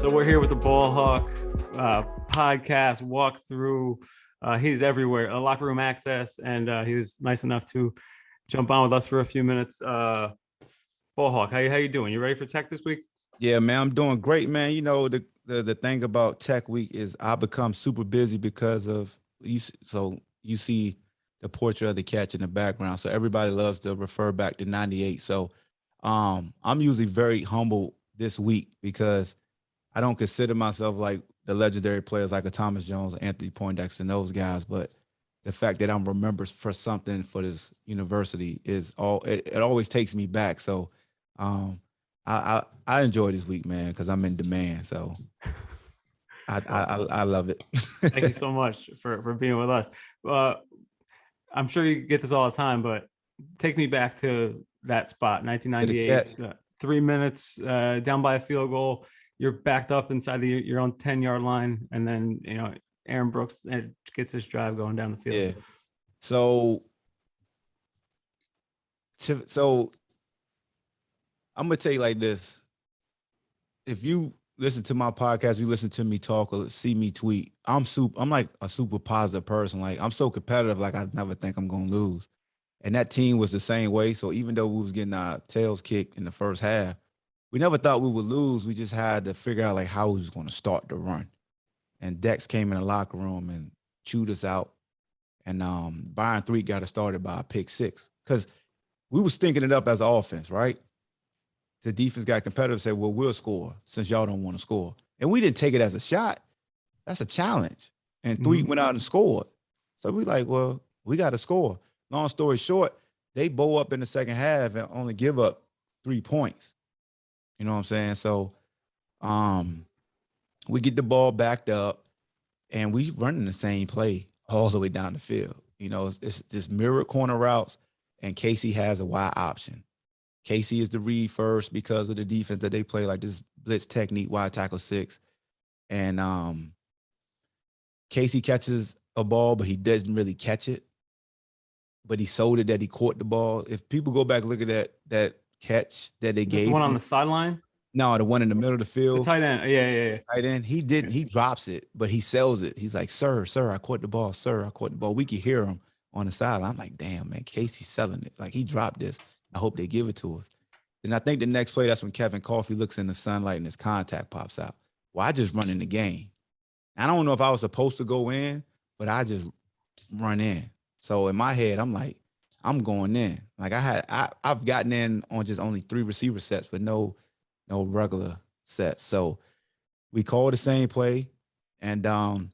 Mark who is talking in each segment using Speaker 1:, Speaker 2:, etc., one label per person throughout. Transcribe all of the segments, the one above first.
Speaker 1: So we're here with the BallHawk podcast walkthrough. He's everywhere, locker room access, and he was nice enough to jump on with us for a few minutes. BallHawk, how you doing? You ready for tech this week?
Speaker 2: Yeah, man, I'm doing great, man. You know, the thing about Tech Week is I become super busy because of you. So you see the portrait of the catch in the background. So everybody loves to refer back to 98. So I'm usually very humble this week because I don't consider myself like the legendary players like a Thomas Jones, Anthony Poindexter, and those guys. But the fact that I'm remembered for something for this university is it always takes me back. So I enjoy this week, man, because I'm in demand. So I love it.
Speaker 1: Thank you so much for being with us. I'm sure you get this all the time, but take me back to that spot, 1998. 3 minutes down by a field goal. You're backed up inside your own 10-yard line, and then Aaron Brooks gets this drive going down the field.
Speaker 2: Yeah. So I'm gonna tell you like this. If you listen to my podcast, you listen to me talk or see me tweet, I'm like a super positive person. Like I'm so competitive, like I never think I'm gonna lose. And that team was the same way. So even though we was getting our tails kicked in the first half, we never thought we would lose. We just had to figure out like how we was gonna start the run. And Dex came in the locker room and chewed us out. And Byron 3 got us started by a pick 6. Because we was thinking it up as an offense, right? The defense got competitive, said, well, we'll score since y'all don't want to score. And we didn't take it as a shot. That's a challenge. And 3 went out and scored. So we like, well, we got to score. Long story short, they bow up in the second half and only give up 3 points. You know what I'm saying? So we get the ball backed up and we running the same play all the way down the field. You know, it's just mirror corner routes, and Casey has a wide option. Casey is the read first because of the defense that they play, like this blitz technique, wide tackle 6. And Casey catches a ball, but he doesn't really catch it. But he sold it that he caught the ball. If people go back and look at that catch that they gave
Speaker 1: the one on the sideline?
Speaker 2: No, the one in the middle of the field.
Speaker 1: The tight end. Yeah.
Speaker 2: Tight end. He drops it, but he sells it. He's like, sir, I caught the ball. Sir, I caught the ball. We could hear him on the sideline. I'm like, damn, man, Casey's selling it. Like, he dropped this. I hope they give it to us. Then I think the next play, that's when Kevin Coffey looks in the sunlight and his contact pops out. Well, I just run in the game. I don't know if I was supposed to go in, but I just run in. So in my head, I'm like, I'm going in. Like I've gotten in on just only 3 receiver sets, but no regular sets. So we call the same play, and I'm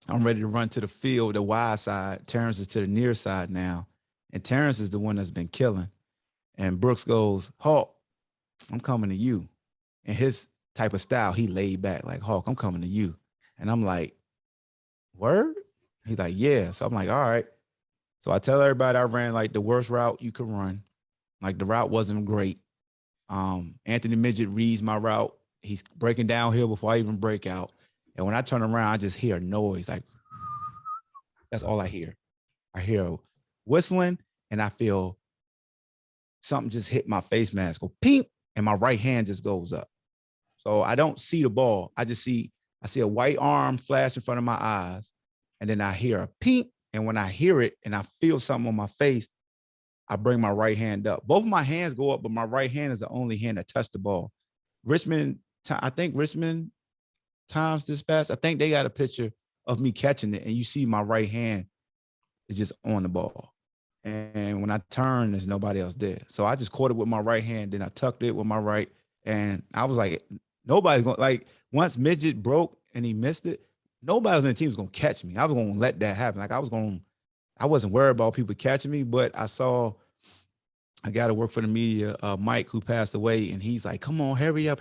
Speaker 2: ready to run to the field, the wide side. Terrence is to the near side now, and Terrence is the one that's been killing. And Brooks goes, Hawk, I'm coming to you. And his type of style, he laid back like, Hawk, I'm coming to you. And I'm like, word? He's like, yeah. So I'm like, all right. So I tell everybody I ran like the worst route you could run. Like the route wasn't great. Anthony Midget reads my route. He's breaking downhill before I even break out. And when I turn around, I just hear a noise. Like, that's all I hear. I hear whistling, and I feel something just hit my face mask, go ping, and my right hand just goes up. So I don't see the ball. I see a white arm flash in front of my eyes, and then I hear a ping. And when I hear it and I feel something on my face, I bring my right hand up. Both of my hands go up, but my right hand is the only hand that touched the ball. I think Richmond Times Dispatch, I think they got a picture of me catching it, and you see my right hand is just on the ball. And when I turn, there's nobody else there. So I just caught it with my right hand, then I tucked it with my right, and I was like, nobody's going, like, once Midget broke and he missed it, nobody on the team was going to catch me. I was going to let that happen. Like, I wasn't worried about people catching me, but I saw a guy that worked for the media, Mike, who passed away, and he's like, come on, hurry up.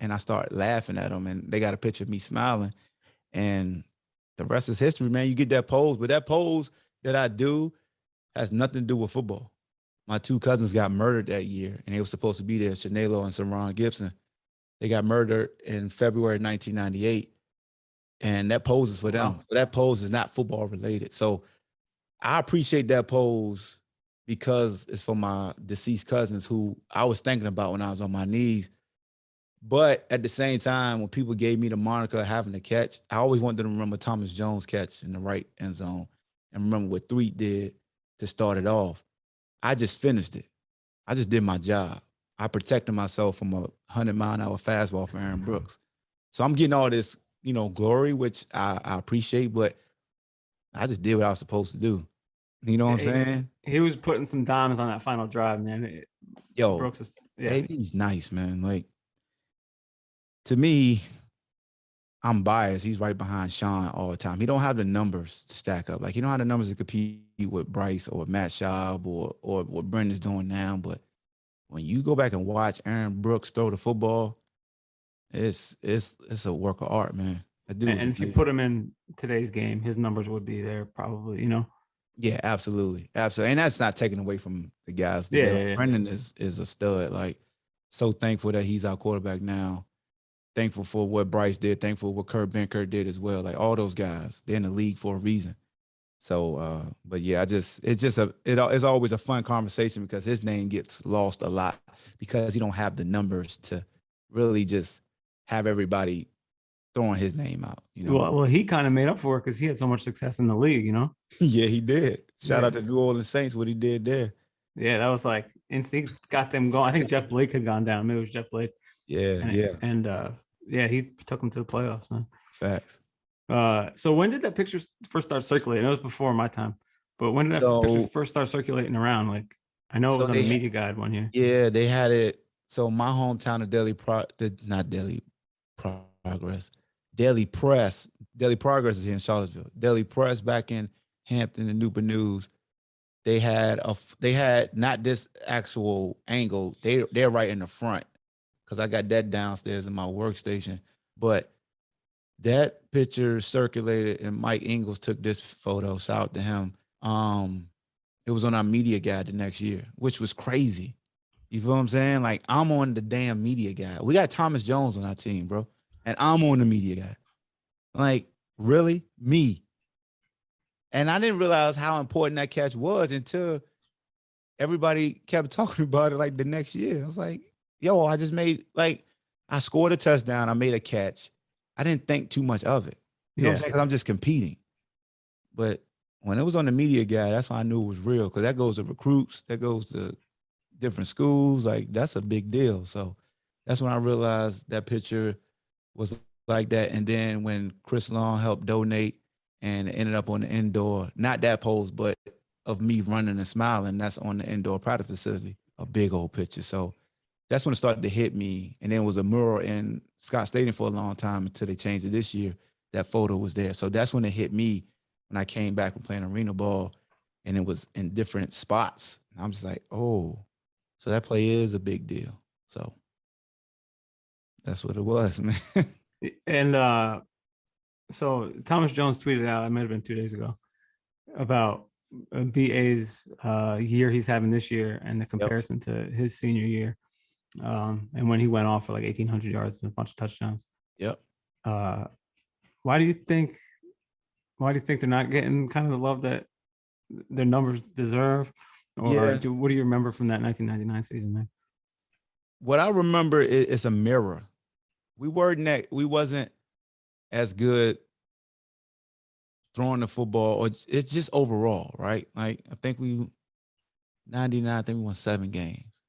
Speaker 2: And I started laughing at him, and they got a picture of me smiling. And the rest is history, man. You get that pose, but that pose that I do has nothing to do with football. My 2 cousins got murdered that year, and they were supposed to be there, Shanelo and Saron Gibson. They got murdered in February 1998, and that pose is for them. Wow. So that pose is not football related. So I appreciate that pose because it's for my deceased cousins who I was thinking about when I was on my knees. But at the same time, when people gave me the moniker of having to catch, I always wanted to remember Thomas Jones' catch in the right end zone and remember what Threet did to start it off. I just finished it. I just did my job. I protected myself from a 100-mile-an-hour fastball for Aaron Brooks. So I'm getting all this, glory, which I appreciate, but I just did what I was supposed to do. You know what I'm saying?
Speaker 1: He was putting some dimes on that final drive, man.
Speaker 2: Brooks is, he's nice, man. Like, to me, I'm biased. He's right behind Sean all the time. He don't have the numbers to stack up. Like, he don't have the numbers to compete with Bryce or Matt Schaub or what Brendan's doing now. But when you go back and watch Aaron Brooks throw the football, it's a work of art, man.
Speaker 1: And if you put him in today's game, his numbers would be there probably,
Speaker 2: Yeah, absolutely. Absolutely. And that's not taken away from the guys. Brendan is a stud. Like, so thankful that he's our quarterback now. Thankful for what Bryce did. Thankful for what Kurt Benkert did as well. Like, all those guys, they're in the league for a reason. So, but yeah, it's always a fun conversation because his name gets lost a lot because he don't have the numbers to really just have everybody throwing his name out.
Speaker 1: Well, he kind of made up for it because he had so much success in the league.
Speaker 2: Yeah, he did. Shout out to New Orleans Saints, what he did there.
Speaker 1: Yeah, that was like instinct got them going. I think Jeff Blake had gone down. Maybe it was Jeff Blake.
Speaker 2: Yeah.
Speaker 1: He took him to the playoffs, man.
Speaker 2: Facts.
Speaker 1: So when did that picture first start circulating? It was before my time, but when did that picture first start circulating around? Like, I know it was on the media guide one year.
Speaker 2: Yeah, they had it. So my hometown of Daily Progress. Daily Progress is here in Charlottesville. Daily Press back in Hampton and Newport News. They had not this actual angle. They're right in the front because I got that downstairs in my workstation. But that picture circulated, and Mike Ingles took this photo. Shout out to him. It was on our media guide the next year, which was crazy. You feel what I'm saying? Like, I'm on the damn media guide. We got Thomas Jones on our team, bro, and I'm on the media guide. Like, really? Me? And I didn't realize how important that catch was until everybody kept talking about it like the next year. I was like, yo, I scored a touchdown. I made a catch. I didn't think too much of it. You know what I'm saying? Because I'm just competing. But when it was on the media guide, that's when I knew it was real, because that goes to recruits, that goes to different schools. Like, that's a big deal. So that's when I realized that picture was like that. And then when Chris Long helped donate and it ended up on the indoor, not that pose, but of me running and smiling, that's on the indoor practice facility, a big old picture. So that's when it started to hit me. And then it was a mural in Scott Stadium for a long time until they changed it this year. That photo was there. So that's when it hit me when I came back from playing arena ball, and it was in different spots. And I'm just like, oh, so that play is a big deal. So that's what it was, man.
Speaker 1: And so Thomas Jones tweeted out, it might have been 2 days ago, about BA's year he's having this year and the comparison to his senior year. And when he went off for like 1,800 yards and a bunch of touchdowns.
Speaker 2: Yep.
Speaker 1: Why do you think they're not getting kind of the love that their numbers deserve? Or what do you remember from that 1999 season, man?
Speaker 2: What I remember is a mirror. We wasn't as good throwing the football, or it's just overall, right? Like, I think we 99, I think we won 7 games.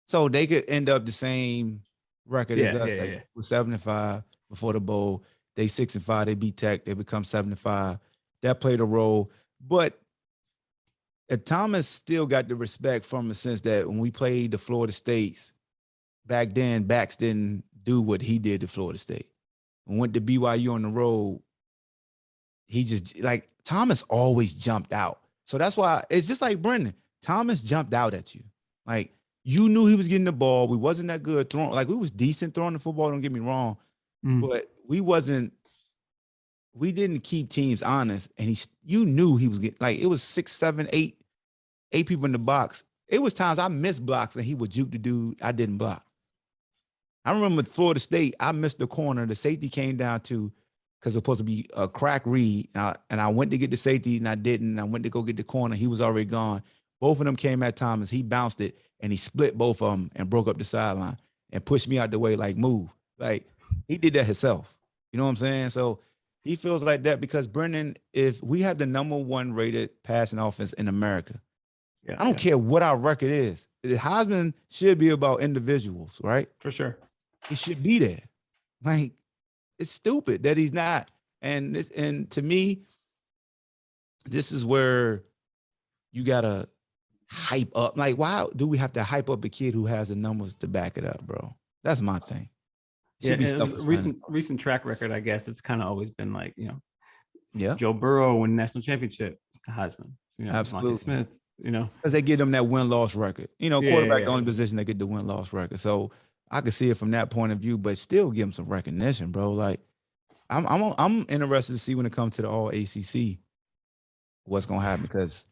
Speaker 2: So they could end up the same record as us. We're 7-5 before the bowl. They 6-5. They beat Tech. They become 7-5. That played a role. But Thomas still got the respect from the sense that when we played the Florida States, back then, backs didn't do what he did to Florida State. When went to BYU on the road, he just, like, Thomas always jumped out. So that's why it's just like Brendan. Thomas jumped out at you. Like, you knew he was getting the ball. We wasn't that good throwing. Like, we was decent throwing the football, don't get me wrong. But we didn't keep teams honest. And you knew he was getting, like, it was 6, 7, 8 people in the box. It was times I missed blocks and he would juke the dude I didn't block. I remember Florida State, I missed the corner. The safety came down to, because it was supposed to be a crack read. And I went to get the safety and I didn't. I went to go get the corner. He was already gone. Both of them came at Thomas. He bounced it and he split both of them and broke up the sideline and pushed me out the way, like, move. Like he did that himself. You know what I'm saying? So he feels like that because Brendan, if we have the #1 rated passing offense in America,
Speaker 1: Yeah,
Speaker 2: I don't care what our record is. The Heisman should be about individuals, right?
Speaker 1: for sure.
Speaker 2: He should be there. Like it's stupid that he's not. And to me, this is where you gotta hype up. Like, why do we have to hype up a kid who has the numbers to back it up, bro? That's my thing.
Speaker 1: Yeah, and recent track record, I guess it's kind of always been like,
Speaker 2: yeah,
Speaker 1: Joe Burrow win national championship, Heisman, Monty
Speaker 2: absolutely.
Speaker 1: Smith,
Speaker 2: because they give them that win-loss record. Quarterback the only position they get the win-loss record. So I could see it from that point of view, but still give them some recognition, bro. Like I'm interested to see when it comes to the All ACC what's gonna happen because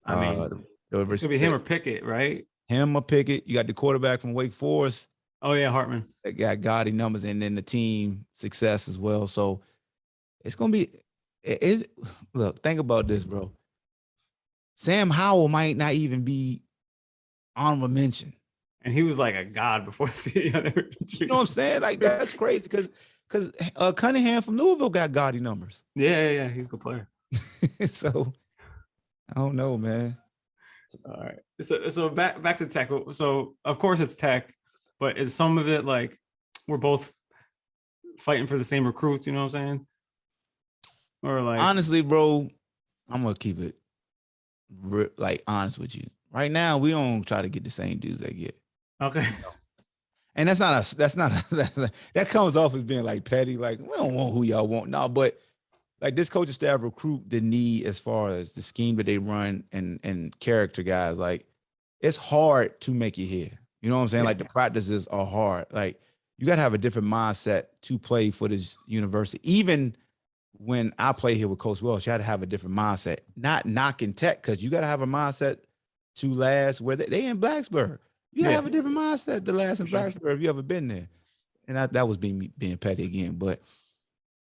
Speaker 1: I mean it's gonna be him or Pickett, right?
Speaker 2: Him or Pickett. You got the quarterback from Wake Forest.
Speaker 1: Oh yeah, Hartman.
Speaker 2: That got gaudy numbers, and then the team success as well. So it's gonna be. Look, think about this, bro. Sam Howell might not even be honorable mention.
Speaker 1: And he was like a god before the season.
Speaker 2: You know what I'm saying? Like that's crazy because Cunningham from Louisville got gaudy numbers.
Speaker 1: Yeah, he's a good player.
Speaker 2: So I don't know, man.
Speaker 1: All right. So back to Tech. So of course it's Tech, but is some of it like we're both fighting for the same recruits? You know what I'm saying? Or like
Speaker 2: honestly, bro, I'm gonna keep it like honest with you. Right now, we don't try to get the same dudes they get.
Speaker 1: Okay.
Speaker 2: And that comes off as being like petty. Like we don't want who y'all want now, but like this coaching staff recruit the need as far as the scheme that they run and character guys. Like it's hard to make it here. You know what I'm saying? Like the practices are hard. Like you got to have a different mindset to play for this university. Even when I play here with Coach Welsh, you had to have a different mindset. Not knocking Tech because you got to have a mindset to last where they in Blacksburg. You have a different mindset to last in Blacksburg if you ever been there. And that was being petty again. But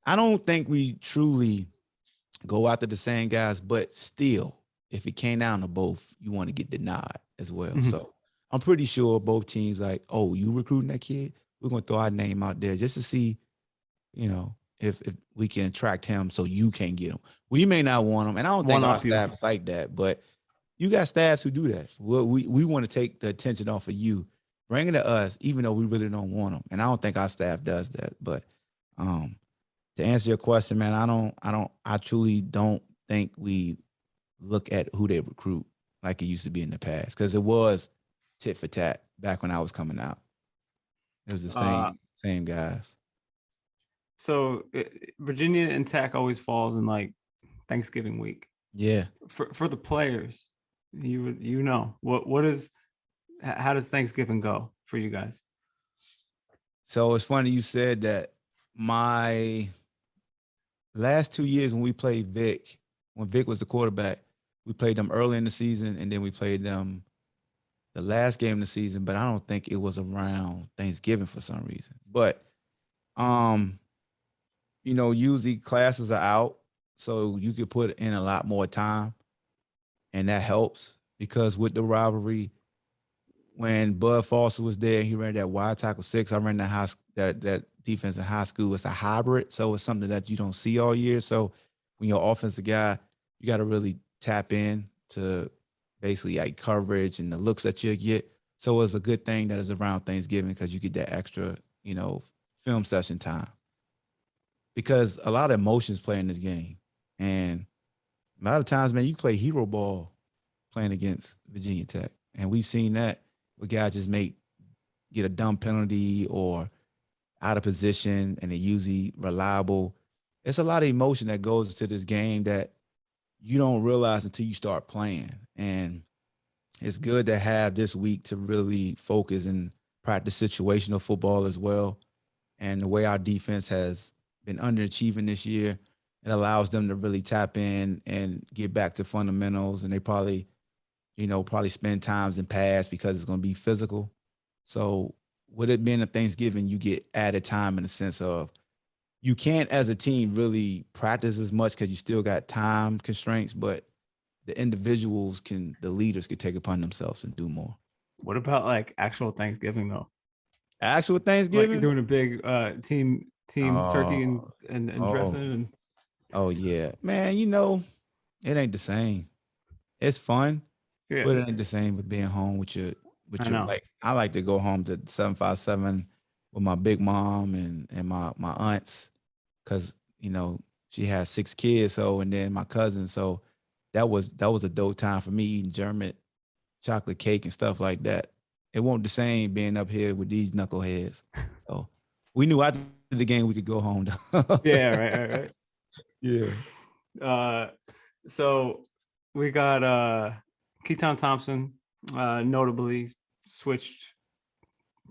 Speaker 2: I don't think we truly go after the same guys, but still, if it came down to both, you want to get the nod as well. Mm-hmm. So I'm pretty sure both teams like, oh, you recruiting that kid? We're going to throw our name out there just to see, if we can attract him so you can't get him. We may not want him. And I don't think our staff is like that, but you got staffs who do that. We want to take the attention off of you, bring it to us, even though we really don't want them. And I don't think our staff does that. But to answer your question, man, I truly don't think we look at who they recruit like it used to be in the past because it was tit for tat back when I was coming out. It was the same guys.
Speaker 1: So Virginia and Tech always falls in like Thanksgiving week.
Speaker 2: Yeah.
Speaker 1: For the players, how does Thanksgiving go for you guys?
Speaker 2: So it's funny you said that. My last 2 years when we played Vic, when Vic was the quarterback, we played them early in the season and then we played them the last game of the season, but I don't think it was around Thanksgiving for some reason. But usually classes are out, so you could put in a lot more time. And that helps because with the rivalry, when Bud Foster was there, he ran that wide tackle 6. I ran that defense in high school. It's a hybrid, so it's something that you don't see all year. So when you're an offensive guy, you got to really tap in to basically like coverage and the looks that you get. So it's a good thing that it's around Thanksgiving because you get that extra, film session time. Because a lot of emotions play in this game. And a lot of times, man, you play hero ball playing against Virginia Tech. And we've seen that where guys just get a dumb penalty or out of position and they're usually reliable. It's a lot of emotion that goes into this game that you don't realize until you start playing. And it's good to have this week to really focus and practice situational football as well. And the way our defense has been underachieving this year, it allows them to really tap in and get back to fundamentals. And they probably spend times in pass because it's going to be physical. So with it being a Thanksgiving, you get added time in the sense of you can't, as a team, really practice as much because you still got time constraints, but the individuals the leaders could take upon themselves and do more.
Speaker 1: What about like actual Thanksgiving though?
Speaker 2: Actual
Speaker 1: Like
Speaker 2: Thanksgiving?
Speaker 1: doing a big team turkey
Speaker 2: Oh,
Speaker 1: and dressing
Speaker 2: oh,
Speaker 1: and
Speaker 2: oh yeah. Man, it ain't the same. It's fun,
Speaker 1: yeah,
Speaker 2: but it ain't the same with being home with
Speaker 1: I
Speaker 2: your
Speaker 1: know.
Speaker 2: like I like to go home to 757 with my big mom and my aunts because she has 6 kids, so and then my cousin. So that was a dope time for me eating German chocolate cake and stuff like that. It won't the same being up here with these knuckleheads. So we knew after the game we could go home though.
Speaker 1: Yeah, right.
Speaker 2: Yeah.
Speaker 1: Uh, so we got Keaton Thompson, notably switched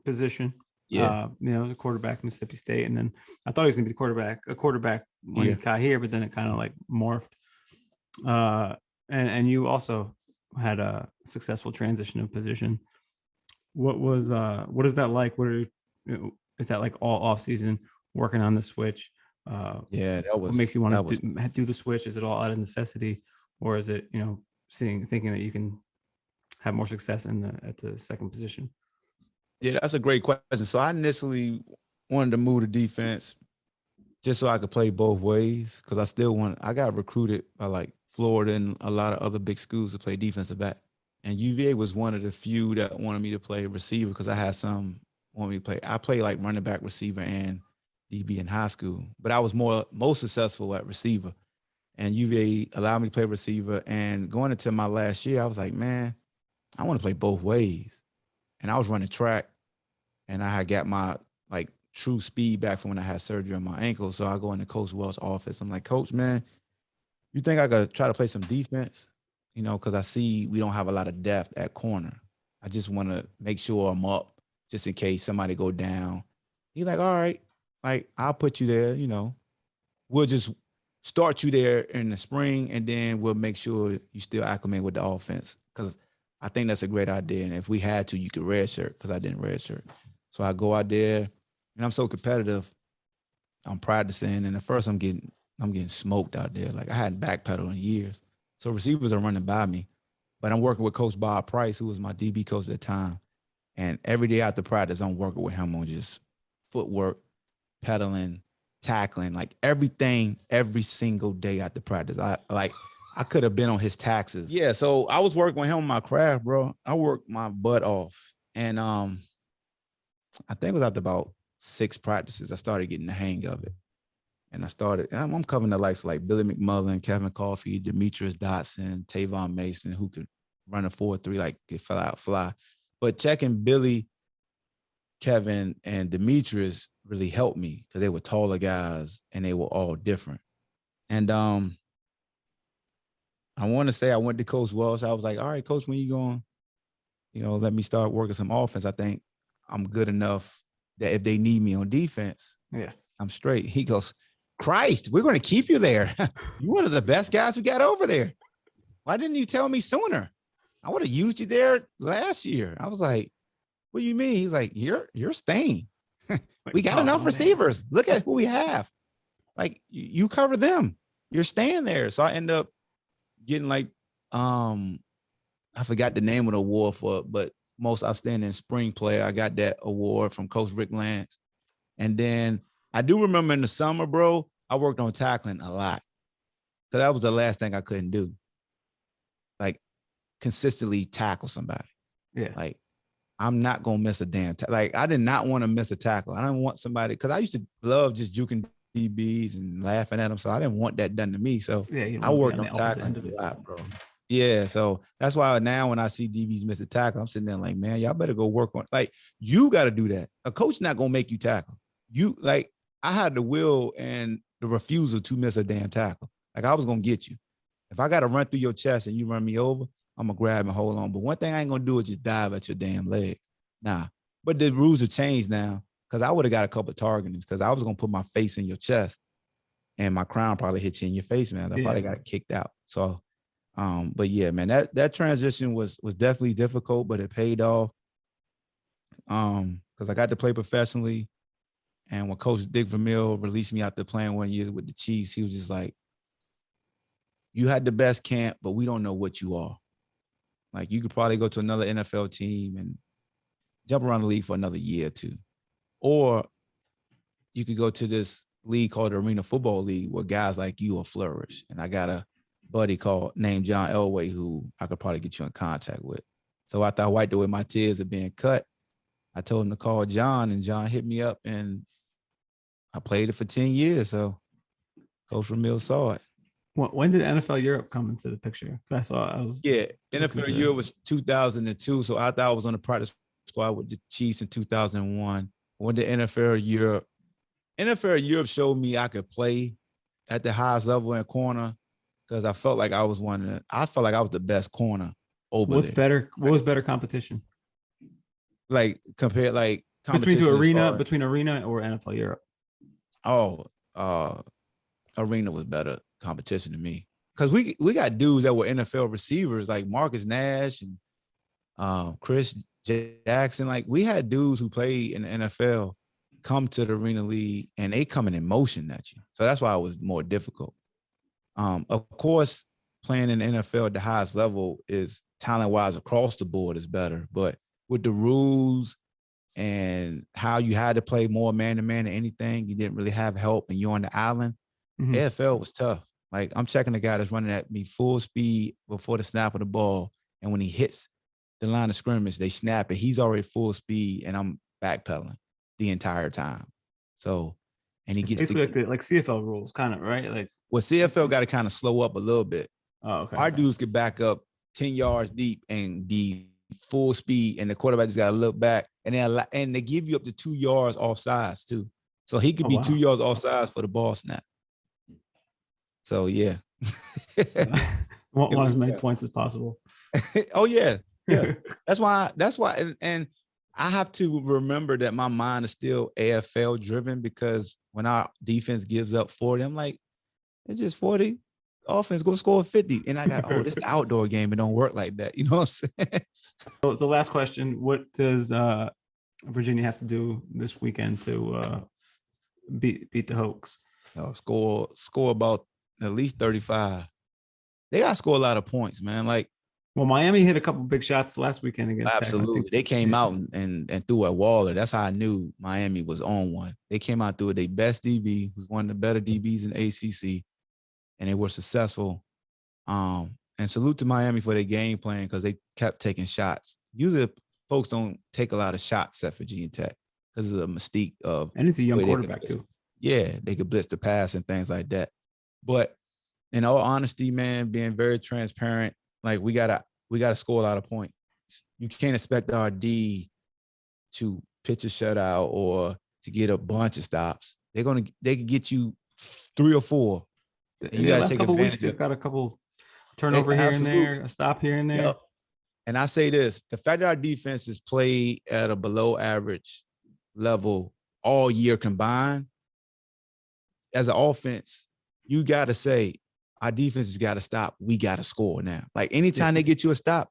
Speaker 1: position.
Speaker 2: Yeah.
Speaker 1: The quarterback Mississippi State, and then I thought he was gonna be a quarterback when he
Speaker 2: Here.
Speaker 1: got here, but then it kind of like morphed. And you also had a successful transition of position. What is that like? Is that like all off season working on the switch?
Speaker 2: Yeah, that
Speaker 1: What makes
Speaker 2: was
Speaker 1: you
Speaker 2: that
Speaker 1: want to
Speaker 2: was
Speaker 1: do the switch? Is it all out of necessity, or is it thinking that you can have more success at the second position?
Speaker 2: yeah, that's a great question. So I initially wanted to move to defense just so I could play both ways because I got recruited by like Florida and a lot of other big schools to play defensive back. And UVA was one of the few that wanted me to play receiver because I had some want me to play. I played like running back, receiver, and DB in high school, but I was most successful at receiver. And UVA allowed me to play receiver. And going into my last year, I was like, man, I want to play both ways. And I was running track, and I had got my like true speed back from when I had surgery on my ankle. So I go into Coach Wells' office. I'm like, Coach, man, you think I could try to play some defense? Because I see we don't have a lot of depth at corner. I just want to make sure I'm up just in case somebody go down. He's like, all right, like I'll put you there. We'll just start you there in the spring, and then we'll make sure you still acclimate with the offense. Because I think that's a great idea. And if we had to, you could redshirt because I didn't redshirt. So I go out there, and I'm so competitive. I'm practicing, and at first I'm getting smoked out there. Like I hadn't backpedaled in years. So receivers are running by me, but I'm working with Coach Bob Price, who was my DB coach at the time. And every day after practice, I'm working with him on just footwork, pedaling, tackling, like everything, every single day after practice. I could have been on his taxes. Yeah, so I was working with him on my craft, bro. I worked my butt off, and I think it was after about 6 practices, I started getting the hang of it. And I'm covering the likes like Billy McMullen, Kevin Coffey, Demetrius Dotson, Tavon Mason, who could run a 4-3, like get fell out fly. But checking Billy, Kevin, and Demetrius really helped me because they were taller guys and they were all different. And I want to say I went to Coach Welsh. I was like, all right, Coach, when you going, let me start working some offense. I think I'm good enough that if they need me on defense,
Speaker 1: Yeah,
Speaker 2: I'm straight. He goes, Christ, we're going to keep you there. You're one of the best guys we got over there. Why didn't you tell me sooner? I would have used you there last year. I was like, what do you mean? He's like, you're staying. We got enough receivers. Look at who we have. Like you cover them. You're staying there. So I end up getting like, I forgot the name of the award for it, but most outstanding spring player. I got that award from Coach Rick Lance. And then I do remember in the summer, bro, I worked on tackling a lot. Because that was the last thing I couldn't do. Like consistently tackle somebody.
Speaker 1: yeah.
Speaker 2: Like I'm not gonna miss a damn tackle. Like I did not want to miss a tackle. I didn't want somebody because I used to love just juking DBs and laughing at them. So I didn't want that done to me. So
Speaker 1: Yeah,
Speaker 2: I worked on tackling a lot, bro. Yeah. So that's why now when I see DBs miss a tackle, I'm sitting there like, man, y'all better go work on it. Like you got to do that. A coach not gonna make you tackle. I had the will and the refusal to miss a damn tackle. Like I was gonna get you. If I got to run through your chest and you run me over, I'm gonna grab and hold on. But one thing I ain't gonna do is just dive at your damn legs. Nah. But the rules have changed now because I would have got a couple of targetings because I was gonna put my face in your chest and my crown probably hit you in your face, man. I probably got kicked out. So, but yeah, man, that transition was definitely difficult, but it paid off. Because I got to play professionally. And when Coach Dick Vermeil released me after playing 1 year with the Chiefs, he was just like, you had the best camp, but we don't know what you are. Like you could probably go to another NFL team and jump around the league for another year or two. or you could go to this league called the Arena Football League where guys like you will flourish. And I got a buddy named John Elway who I could probably get you in contact with. So after I wiped away my tears of being cut, I told him to call John, and John hit me up, and I played it for 10 years. So Coach Ramil saw it.
Speaker 1: When did NFL Europe come into the picture? I was
Speaker 2: NFL Europe was 2002. So I thought I was on the practice squad with the Chiefs in 2001. When the NFL Europe showed me I could play at the highest level in corner because I felt like I was the best corner over there.
Speaker 1: What was better competition?
Speaker 2: Like compared like
Speaker 1: competition between arena or NFL Europe?
Speaker 2: Arena was better competition to me because we got dudes that were NFL receivers like Marcus Nash and Chris Jackson. Like we had dudes who played in the NFL come to the Arena League and they coming in motion at you. So that's why it was more difficult. Of course, playing in the NFL at the highest level is talent-wise across the board is better, but with the rules and how you had to play more man-to-man than anything, you didn't really have help and you're on the island. Mm-hmm. AFL was tough. Like I'm checking the guy that's running at me full speed before the snap of the ball. And when he hits the line of scrimmage, they snap it. He's already full speed and I'm backpedaling the entire time. So, and he gets
Speaker 1: basically like CFL rules kind of, right? Like
Speaker 2: CFL got to kind of slow up a little bit.
Speaker 1: Oh, okay.
Speaker 2: Our dudes could back up 10 yards deep and be full speed, and the quarterback just got to look back, and they give you up to 2 yards off sides too. So he could be 2 yards off sides for the ball snap. So yeah.
Speaker 1: Want as many points as possible.
Speaker 2: Oh yeah. That's why, and I have to remember that my mind is still AFL driven because when our defense gives up 40, I'm like, it's just 40. Offense go score 50. And I got, this is the outdoor game. It don't work like that. You know what I'm saying?
Speaker 1: So it's the last question. What does Virginia have to do this weekend to beat the Hokies?
Speaker 2: Score about at least 35. They got to score a lot of points, man. Like,
Speaker 1: well, Miami hit a couple big shots last weekend against
Speaker 2: Absolutely. They came out and threw at Waller. That's how I knew Miami was on one. They came out through their best DB, who's one of the better DBs in ACC, and they were successful. And salute to Miami for their game plan because they kept taking shots. Usually folks don't take a lot of shots at Virginia Tech because of the mystique of.
Speaker 1: And it's a young quarterback too.
Speaker 2: Yeah, they could blitz the pass and things like that. But in all honesty, man, being very transparent, like we gotta score a lot of points. You can't expect our D to pitch a shutout or to get a bunch of stops. They can get you 3 or 4. And you gotta take advantage.
Speaker 1: They've got a couple turnover here and there, a stop here and there. Yep.
Speaker 2: And I say this: the fact that our defense is played at a below average level all year combined, as an offense, you gotta say, our defense has got to stop. We got to score now. Like anytime they get you a stop,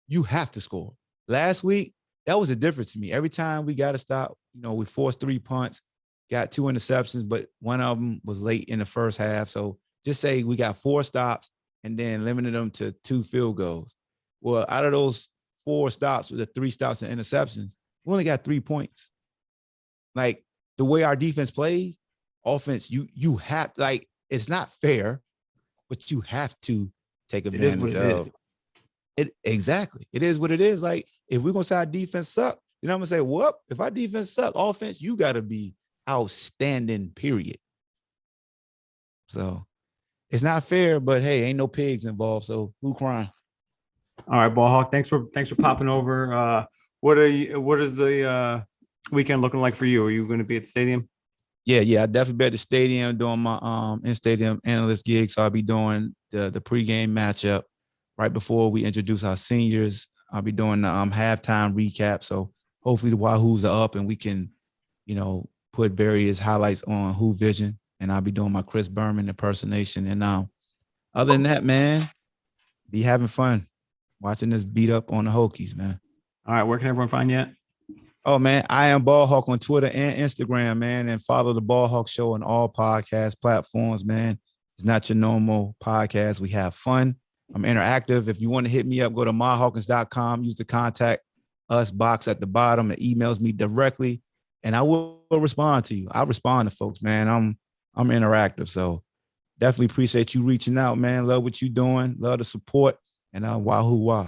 Speaker 2: you have to score. Last week, that was a difference to me. Every time we got to stop, we forced 3 punts, got 2 interceptions, but one of them was late in the first half. So just say we got 4 stops and then limited them to 2 field goals. Well, out of those 4 stops with the 3 stops and interceptions, we only got 3 points. Like the way our defense plays, offense, you have, like, it's not fair, but you have to take advantage of it. Exactly. It is what it is. Like, if we're going to say our defense suck, I'm going to say, well, if our defense suck, offense, you got to be outstanding, period. So it's not fair, but hey, ain't no pigs involved. So who crying?
Speaker 1: All right, BallHawk. Thanks for popping over. What is the weekend looking like for you? Are you going to be at the stadium?
Speaker 2: Yeah, I definitely be at the stadium doing my in-stadium analyst gig. So I'll be doing the pregame matchup right before we introduce our seniors. I'll be doing the halftime recap. So hopefully the Wahoos are up and we can, put various highlights on Who Vision. And I'll be doing my Chris Berman impersonation. And other than that, man, be having fun watching this beat up on the Hokies, man.
Speaker 1: All right, where can everyone find you at?
Speaker 2: Oh, man, I am BallHawk on Twitter and Instagram, man, and follow the BallHawk Show on all podcast platforms, man. It's not your normal podcast. We have fun. I'm interactive. If you want to hit me up, go to ahmadhawkins.com. Use the contact us box at the bottom. It emails me directly. and I will respond to you. I respond to folks, man. I'm interactive, so definitely appreciate you reaching out, man. Love what you doing. Love the support, and wahoo wah.